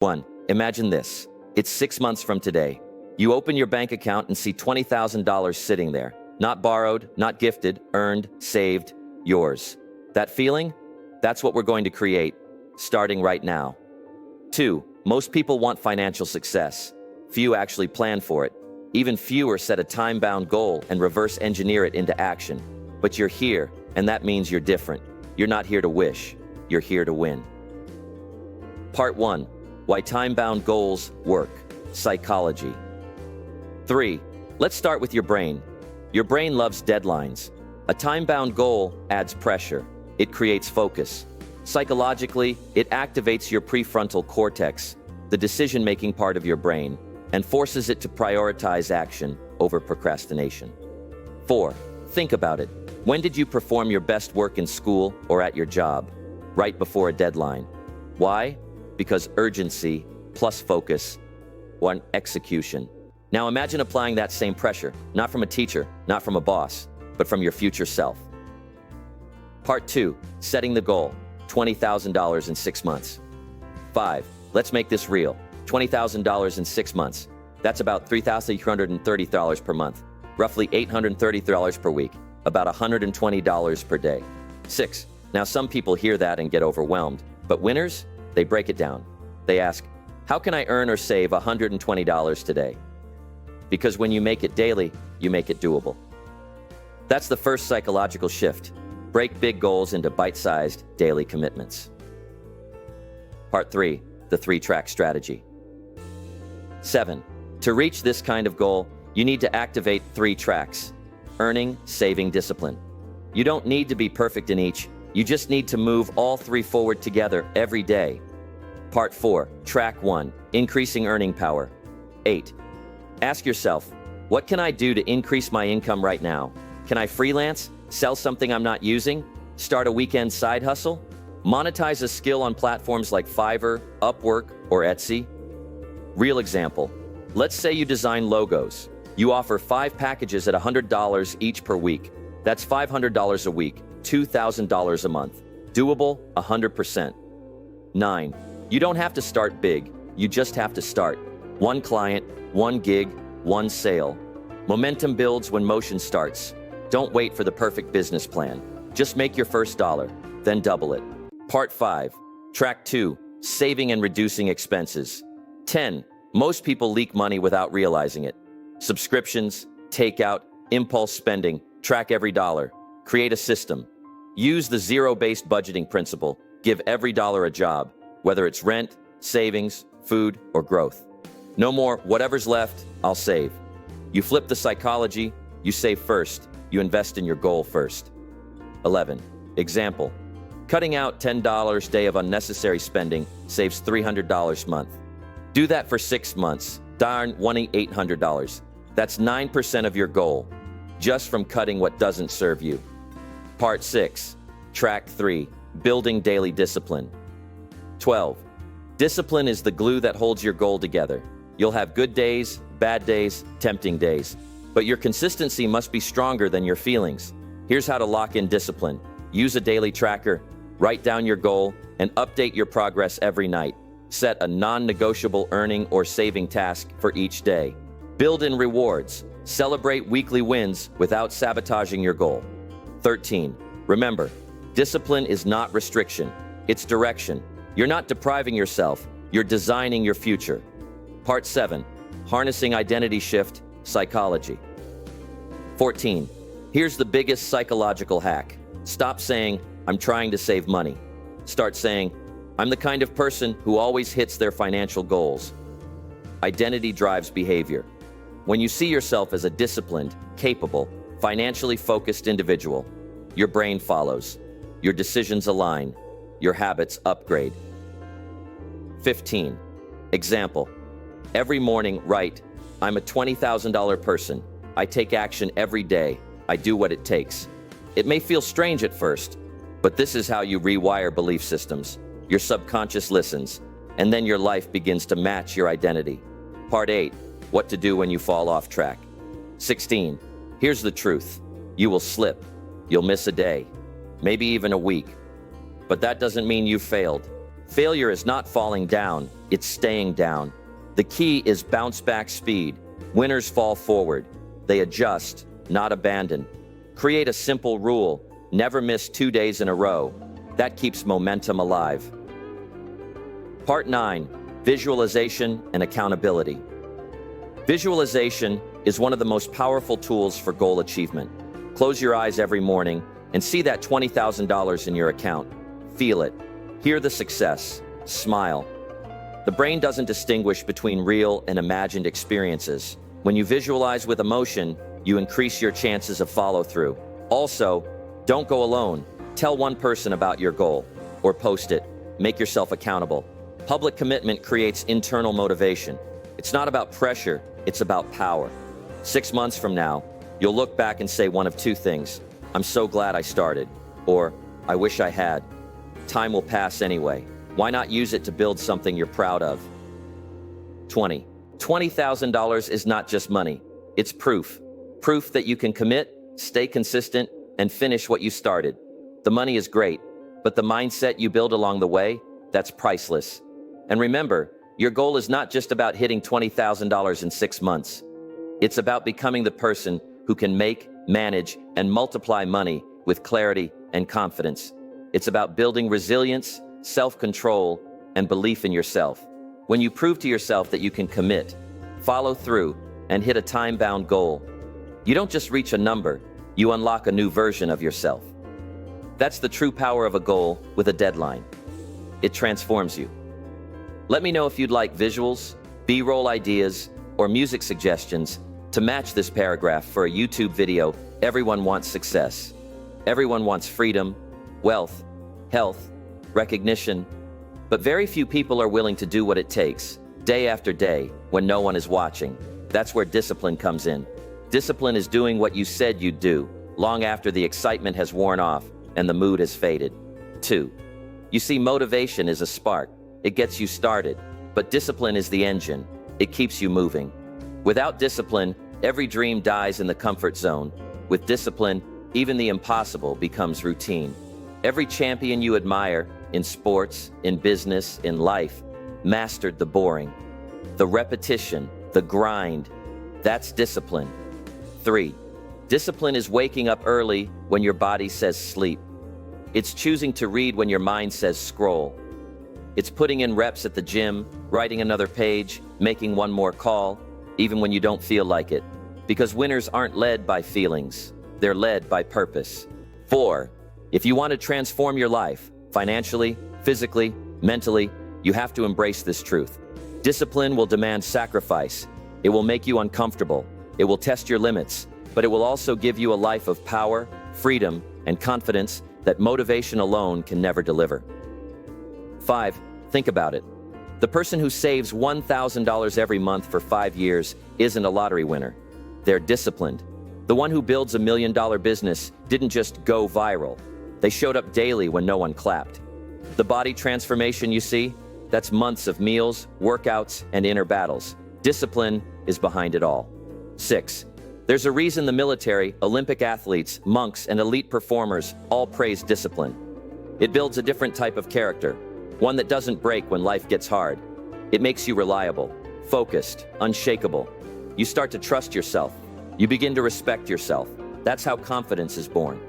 1. Imagine this. It's 6 months from today. You open your bank account and see $20,000 sitting there. Not borrowed, not gifted, earned, saved, yours. That feeling? That's what we're going to create, starting right now. 2. Most people want financial success. Few actually plan for it. Even fewer set a time-bound goal and reverse engineer it into action. But you're here, and that means you're different. You're not here to wish. You're here to win. Part 1. Why time-bound goals work. Psychology. 3. Let's start with your brain. Your brain loves deadlines. A time-bound goal adds pressure. It creates focus. Psychologically, it activates your prefrontal cortex, the decision-making part of your brain, and forces it to prioritize action over procrastination. 4. Think about it. When did you perform your best work in school or at your job? Right before a deadline. Why? Because urgency plus focus, one execution. Now imagine applying that same pressure, not from a teacher, not from a boss, but from your future self. Part 2. Setting the goal. $20,000 in 6 months. 5. Let's make this real. $20,000 in 6 months. That's about $3,330 per month. Roughly $830 per week. About $120 per day. 6. Now some people hear that and get overwhelmed. But winners? They break it down. They ask, how can I earn or save $120 today? Because when you make it daily, you make it doable. That's the first psychological shift. Break big goals into bite-sized daily commitments. Part 3. The 3-track strategy. 7. To reach this kind of goal, you need to activate 3 tracks. Earning, saving, discipline. You don't need to be perfect in each. You just need to move all 3 forward together every day. Part 4. Track 1. Increasing earning power. 8. Ask yourself, what can I do to increase my income right now? Can I freelance? Sell something I'm not using? Start a weekend side hustle? Monetize a skill on platforms like Fiverr, Upwork, or Etsy? Real example. Let's say you design logos. You offer 5 packages at $100 each per week. That's $500 a week, $2,000 a month. Doable, 100%. 9. You don't have to start big. You just have to start. 1 client, 1 gig, 1 sale. Momentum builds when motion starts. Don't wait for the perfect business plan. Just make your first dollar, then double it. Part 5. Track 2. Saving and reducing expenses. 10. Most people leak money without realizing it. Subscriptions, takeout, impulse spending. Track every dollar. Create a system. Use the zero-based budgeting principle. Give every dollar a job, whether it's rent, savings, food, or growth. No more, whatever's left, I'll save. You flip the psychology, you save first, you invest in your goal first. 11. Example. Cutting out $10 day of unnecessary spending saves $300 a month. Do that for 6 months. Darn, $800. That's 9% of your goal, just from cutting what doesn't serve you. Part 6. Track 3. Building daily discipline. 12. Discipline is the glue that holds your goal together. You'll have good days, bad days, tempting days. But your consistency must be stronger than your feelings. Here's how to lock in discipline. Use a daily tracker, write down your goal, and update your progress every night. Set a non-negotiable earning or saving task for each day. Build in rewards. Celebrate weekly wins without sabotaging your goal. 13. Remember, discipline is not restriction. It's direction. You're not depriving yourself. You're designing your future. Part 7. Harnessing identity shift, psychology. 14. Here's the biggest psychological hack. Stop saying, I'm trying to save money. Start saying, I'm the kind of person who always hits their financial goals. Identity drives behavior. When you see yourself as a disciplined, capable, financially focused individual, your brain follows. Your decisions align. Your habits upgrade. 15. Example. Every morning, write, I'm a $20,000 person. I take action every day. I do what it takes. It may feel strange at first, but this is how you rewire belief systems. Your subconscious listens, and then your life begins to match your identity. Part 8. What to do when you fall off track. 16. Here's the truth. You will slip. You'll miss a day, maybe even a week. But that doesn't mean you failed. Failure is not falling down. it's staying down. The key is bounce back speed. Winners fall forward. They adjust, not abandon. Create a simple rule: never miss 2 days in a row. That keeps momentum alive. Part 9. Visualization and accountability. Visualization is one of the most powerful tools for goal achievement. Close your eyes every morning and see that $20,000 in your account. Feel it. Hear the success. Smile. The brain doesn't distinguish between real and imagined experiences. When you visualize with emotion, you increase your chances of follow-through. Also, don't go alone. Tell one person about your goal, or post it. Make yourself accountable. Public commitment creates internal motivation. It's not about pressure, it's about power. 6 months from now, you'll look back and say one of two things: I'm so glad I started, or I wish I had. Time will pass anyway. Why not use it to build something you're proud of? 20. $20,000 is not just money. It's proof. Proof that you can commit, stay consistent, and finish what you started. The money is great, but the mindset you build along the way, that's priceless. And remember, your goal is not just about hitting $20,000 in 6 months. It's about becoming the person who can make, manage, and multiply money with clarity and confidence. It's about building resilience, self-control, and belief in yourself. When you prove to yourself that you can commit, follow through, and hit a time-bound goal, you don't just reach a number, you unlock a new version of yourself. That's the true power of a goal with a deadline. It transforms you. Let me know if you'd like visuals, B-roll ideas, or music suggestions to match this paragraph for a YouTube video. Everyone wants success. Everyone wants freedom, wealth, health, recognition, but very few people are willing to do what it takes, day after day, when no one is watching. That's where discipline comes in. Discipline is doing what you said you'd do, long after the excitement has worn off and the mood has faded. 2. You see, motivation is a spark. It gets you started, but discipline is the engine. It keeps you moving. Without discipline, every dream dies in the comfort zone. With discipline, even the impossible becomes routine. Every champion you admire, in sports, in business, in life, mastered the boring. The repetition, the grind, that's discipline. 3. Discipline is waking up early when your body says sleep. It's choosing to read when your mind says scroll. It's putting in reps at the gym, writing another page, making one more call, even when you don't feel like it. Because winners aren't led by feelings, they're led by purpose. 4. If you want to transform your life, financially, physically, mentally, you have to embrace this truth. Discipline will demand sacrifice. It will make you uncomfortable. It will test your limits, but it will also give you a life of power, freedom, and confidence that motivation alone can never deliver. 5. Think about it. The person who saves $1,000 every month for 5 years isn't a lottery winner. They're disciplined. The one who builds $1 million business didn't just go viral. They showed up daily when no one clapped. The body transformation you see, that's months of meals, workouts, and inner battles. Discipline is behind it all. 6. There's a reason the military, Olympic athletes, monks, and elite performers all praise discipline. It builds a different type of character, one that doesn't break when life gets hard. It makes you reliable, focused, unshakable. You start to trust yourself. You begin to respect yourself. That's how confidence is born.